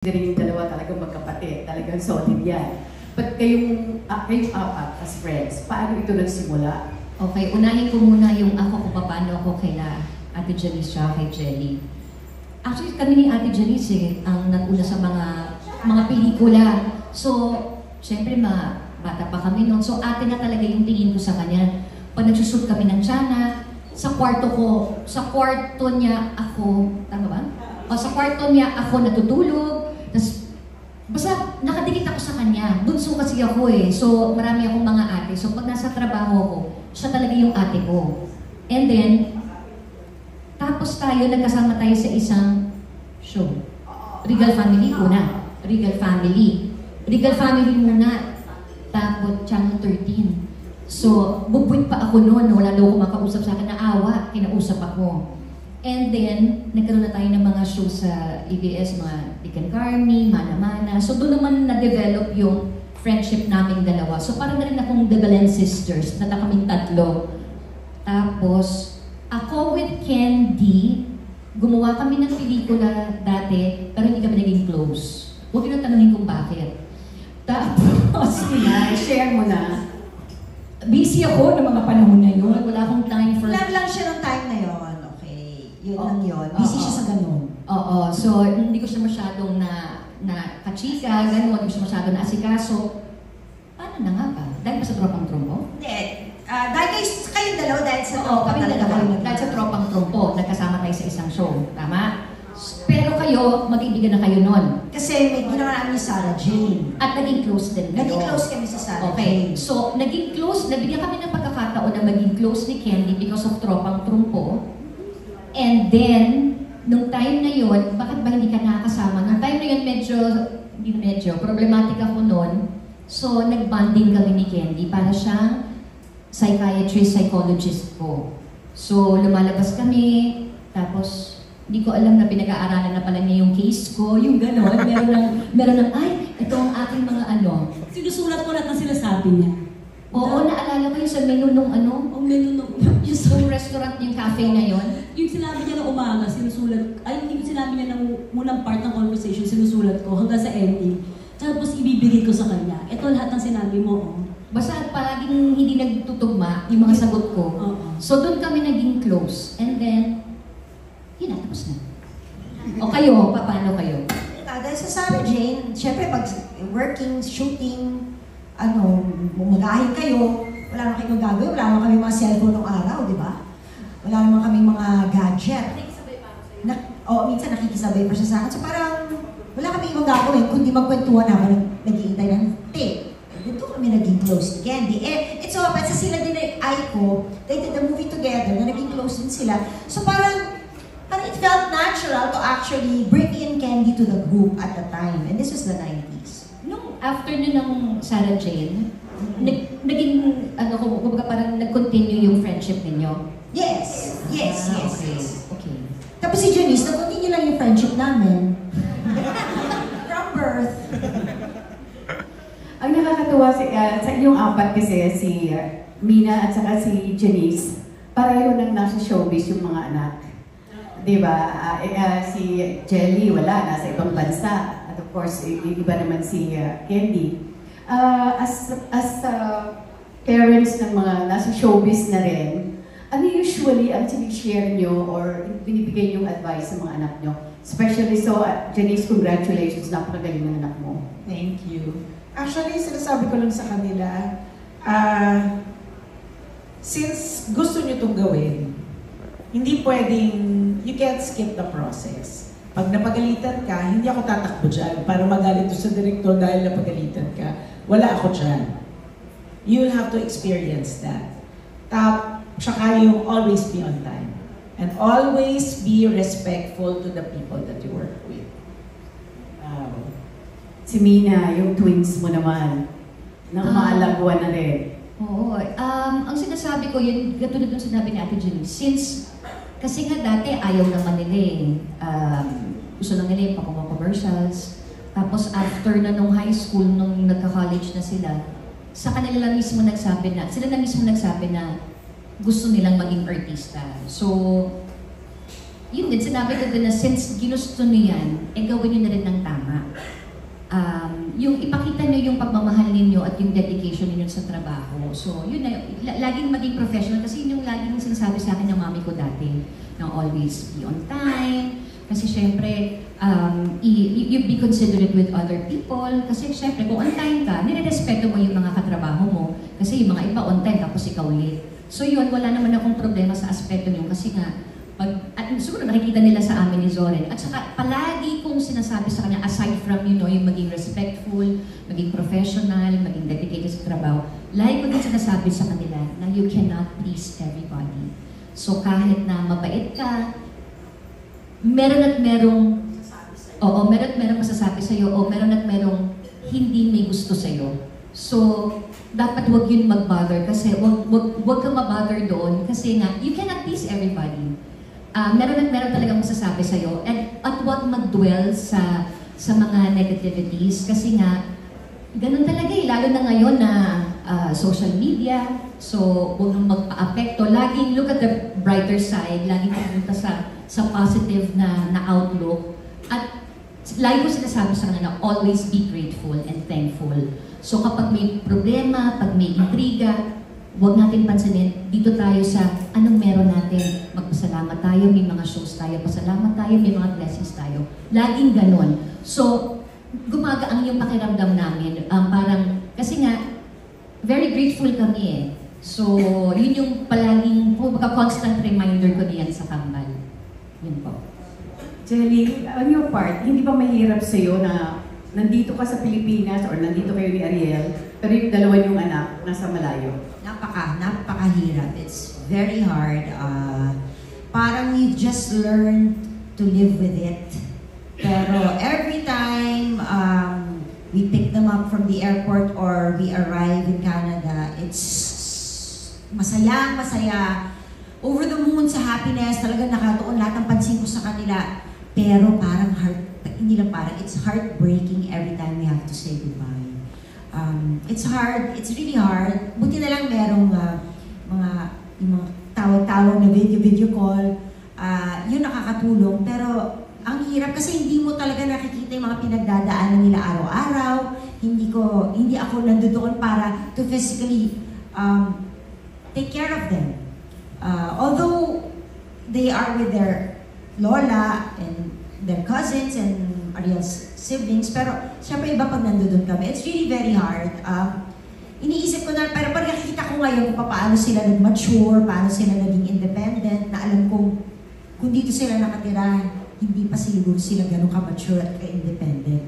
Hindi rin yung dalawa talagang magkapatid, talagang solid yan. But kayong apat as friends, paano ito nagsimula? Okay, unahin ko muna yung ako kung paano ako kaila Ate Janice siya kay Jelly. Actually, kami ni Ate Janice ang nag-una sa mga pelikula. So, syempre bata pa kami noon. So, ate na talaga yung tingin ko sa kanya. Pag nagsushoot kami ng Tiana, sa kwarto niya ako, tama ba? O sa kwarto niya ako natutulog. Tapos, basta nakadikit ako sa kanya. Bunso kasi ako eh. So, marami akong mga ate. So, pag nasa trabaho ko, siya talaga yung ate ko. And then, tapos nagkasama tayo sa isang show. Regal Family una. Regal Family. Regal Family muna. Tapos, Channel 13. So, bubwit pa ako noon. Wala daw kumakausap sa akin. Naawa. Kinausap ako. And then, nagkaroon na tayo ng mga show sa ABS, mga Dick and Carmy, Mana Mana. So doon naman na-develop yung friendship naming dalawa. So parang na rin akong The Belen Sisters, na kaming tatlo. Tapos, ako with Candy, gumawa kami ng pelikula dati, pero hindi kami naging close. Huwag nyo tanungin kung bakit. Tapos, share mo na. Busy ako ng mga panahon na yun. Wala akong time for... Love lang siya ng time na yun. Yun lang yun. Busy siya sa ganun. Oo. So, hindi ko siya masyadong na kachika, ganun. Hindi ko siya masyadong na asikaso. Paano na nga ba? Dahil ba sa tropang trompo? Hindi. Dahil kayong dalawa dahil sa Oo, kami dalawa. Dahil sa tropang trompo, nagkasama tayo sa isang show. Tama? Pero kayo, mag-ibigan na kayo nun. Kasi may ginawa namin ni Sarah Jane. At naging close din kayo. Naging close kami sa Sarah Okay. Jane. So, naging close, nabigyan kami ng pagkakataon na maging close ni Candy because of tropang trompo. And then, nung time na yun, bakit ba hindi ka nakakasama? Nung time na yun, medyo, problematic ako noon. So, nag-bonding kami ni Candy para siyang psychiatrist, psychologist ko. So, lumalabas kami, tapos, hindi ko alam na pinag-aaralan na pala niya yung case ko, yung gano'n. Meron ng, ay, ito ang aking mga ano. Sinusulat ko lahat ng sinasabi niya. Oo, naalala ko yung sa menu nung ano? Ang menu nung... Yung restaurant, yung cafe na yon. Yung sinabi niya ng umaga, sinusulat... Ay, yung sinabi niya ng unang part ng conversation, sinusulat ko hanggang sa ending. Tapos ibibigay ko sa kanya. Ito lahat ng sinabi mo, oh. Basta palaging hindi nagtutugma yung mga sagot ko. So doon kami naging close. And then, yun na, tapos na. O kayo, paano kayo? Dahil sa Sarah Jane, syempre pag working, shooting, mumulahin kayo, wala naman kayong gagawin, wala naman kami mga cellphone ng araw, di ba? Wala naman kami mga gadget. Nakikisabay pa ako sa'yo. Minsan nakikisabay pa siya sa akin. So parang, wala kami ibang gagawin, kundi magkwentuhan naman, naghihintay ng tape. Dito kami naging close ni Candy. It's so happens, sila din ay Aiko, they did the movie together, na naging close din sila. So parang it felt natural to actually bring in Candy to the group at the time. And this was the 90s. Nung after nyo ng Sarah Jane, naging, kumbaga parang nag-continue yung friendship ninyo? Yes. Okay. Tapos si Janice, nag-continue lang yung friendship namin. From birth. Ang nakakatuwa sa inyong apat kasi si Mina at saka si Janice, pareho nang nasa showbiz yung mga anak. Diba? Si Jelly, wala, nasa ibang bansa. At of course, iba naman si Candy. As parents ng mga nasa showbiz na rin, ano usually ang sinishare nyo or binibigay yung advice sa mga anak nyo? Especially Janice, congratulations, napakagaling ng anak mo. Thank you. Actually, sinasabi ko lang sa kanila, since gusto nyo itong gawin, hindi pwedeng, you can't skip the process. Pag napagalitan ka, hindi ako tatakbo dyan para magalit sa direktor dahil napagalitan ka. Wala ako dyan. You'll have to experience that. Tsaka yung always be on time. And always be respectful to the people that you work with. Wow. Si Mina, yung twins mo naman, na umaalagwa na rin. Oo. Ang sinasabi ko, yun, katulad ng sinabi ni Ate Janice, kasi nga dati ayaw naman nila gusto lang nila yung commercials. Tapos after na nung high school, nung nagka-college na sila, sa kanila lang mismo nagsabi na gusto nilang maging artista. So, yun din, sinabi ko din na since ginusto niyo yan, gawin niyo na rin ng tama. sa trabaho. So, yun na, laging maging professional kasi yun yung laging sinasabi sa akin ng mami ko dati, na always be on time. Kasi syempre, you be considerate with other people. Kasi syempre, kung on time ka, nirerespeto mo yung mga katrabaho mo. Kasi yung mga iba on time, tapos ikaw late. So yun, wala naman akong problema sa aspeto yun. Kasi nga, at siguro nakikita nila sa amin ni Zoren. At saka palagi kong sinasabi sa kanya, aside from yung maging respectful, maging professional, maging dedicated sa trabaho, lagi ko din sinasabi sa kanila na you cannot please everybody. So kahit na mabait ka, meron at merong masasabi sa'yo, o meron at merong hindi may gusto sa'yo. So, dapat wag yun mag-bother kasi wag ka ma-bother doon kasi nga, you cannot please everybody. Meron at meron talagang masasabi sa'yo at wag mag-dwell sa mga negativities kasi nga, ganun talaga lalo na ngayon na social media, so huwag nang magpa-apekto. Laging look at the brighter side, laging pumunta sa positive na outlook. At lagi ko sinasabi sa kanila na always be grateful and thankful. So kapag may problema, pag may intriga, huwag natin pansinin, dito tayo sa anong meron natin. Magpasalamat tayo, may mga shows tayo, pasalamat tayo, may mga blessings tayo. Laging ganon. So, gumagaang yung pakiramdam namin. Parang, kasi nga, very grateful kami eh. So, yun yung palaging, constant reminder ko niyan sa kambal. Yun po. Jelly, on your part, hindi ba mahirap sa'yo na nandito ka sa Pilipinas or nandito kayo ni Ariel, pero yung dalawa yung anak nasa malayo? Napakahirap. It's very hard. Parang you just learn to live with it. Pero every time we pick them up from the airport or we arrive in Canada, it's masaya. Over the moon sa happiness, talaga nakatuon lahat ng pansin ko sa kanila. Pero parang it's heartbreaking every time we have to say goodbye. It's hard, it's really hard. Buti na lang merong yung mga tawag-tawag na video call, yun nakakatulong. Pero ang hirap kasi hindi mo talaga nakikita yung mga pinagdadaanan nila araw-araw. Hindi ako nandoon para to physically take care of them. Although they are with their lola and their cousins and Ariel's siblings, pero syempre iba pag nandoon kami. It's really very hard. Iniisip ko na, pero pag nakikita ko ngayon kung paano sila nag-mature, paano sila naging independent, na alam kong kung dito sila nakatira, hindi pa siguro sila ganun ka-mature at ka-independent.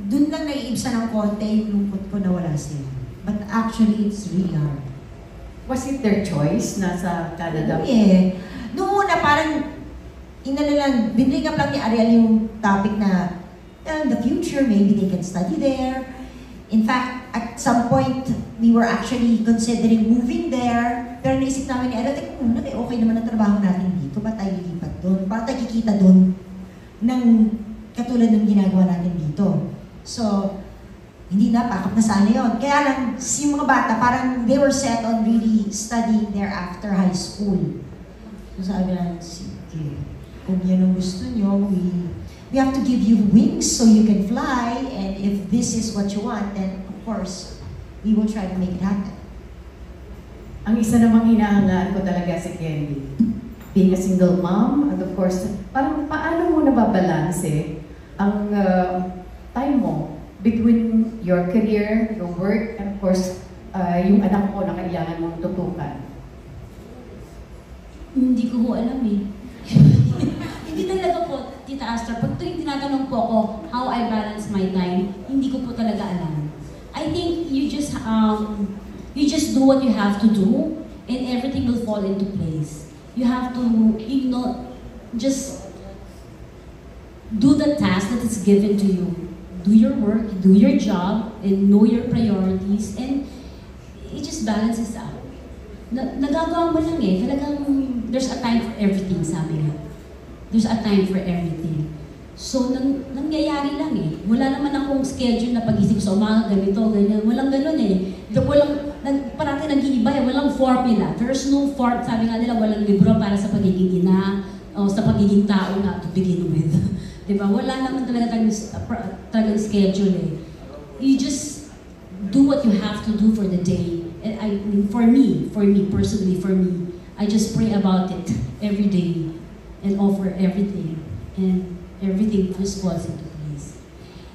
Doon lang naiibsa ng konti yung lungkot ko na wala sila. But actually, it's really hard. Was it their choice na sa Canada? Yeah. Noong una, parang binring up lang ni Ariel yung topic na in the future, maybe they can study there. In fact, at some point, we were actually considering moving there. Pero naisip namin ni Ariel, okay naman ang trabaho natin dito, ba't tayo lilipat doon? Ba't tayo kikita doon ng katulad ng ginagawa natin dito? So, hindi na, pakap na sana yun. Kaya lang, yung mga bata, parang they were set on really studying there after high school. So sabi namin, sige, kung yan ang gusto nyo, we have to give you wings so you can fly, and if this is what you want, then of course, we will try to make it happen. Ang isa namang hinahangaan ko talaga si Candy. Being a single mom, and of course, parang paano mo nababalanse ang time mo between your career, your work, and of course, yung anak mo na kailangan mong tutukan? Hindi ko alam eh. Hindi talaga po, Tita Astor, pag tuwing tinatanong po ako how I balance my time, hindi ko po talaga alam. I think you just do what you have to do and everything will fall into place. You have to, just do the task that is given to you. Do your work, do your job, and know your priorities, and it just balances out. Nagagawa mo lang eh. Talagang there's a time for everything, sabi nga. There's a time for everything. So, nangyayari lang eh. Wala naman akong schedule na pag-isip sa umaga, ganito, ganyan. Walang ganun eh. Parang nag-iiba eh. Walang formula. There's no sabi nga nila, walang libro para sa pagiging ina o sa pagiging tao na to begin with. Diba? Wala naman talagang schedule eh. You just do what you have to do for the day. And I mean, for me personally, I just pray about it every day and offer everything, and everything just falls into place.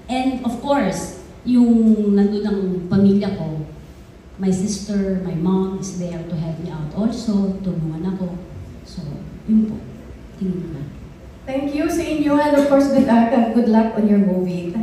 And of course, yung nandun ang pamilya ko, my sister, my mom is there to help me out also, tulungan ako. So, yun po. Tingin ko na. Thank you sa inyo, and of course, good luck on your movie.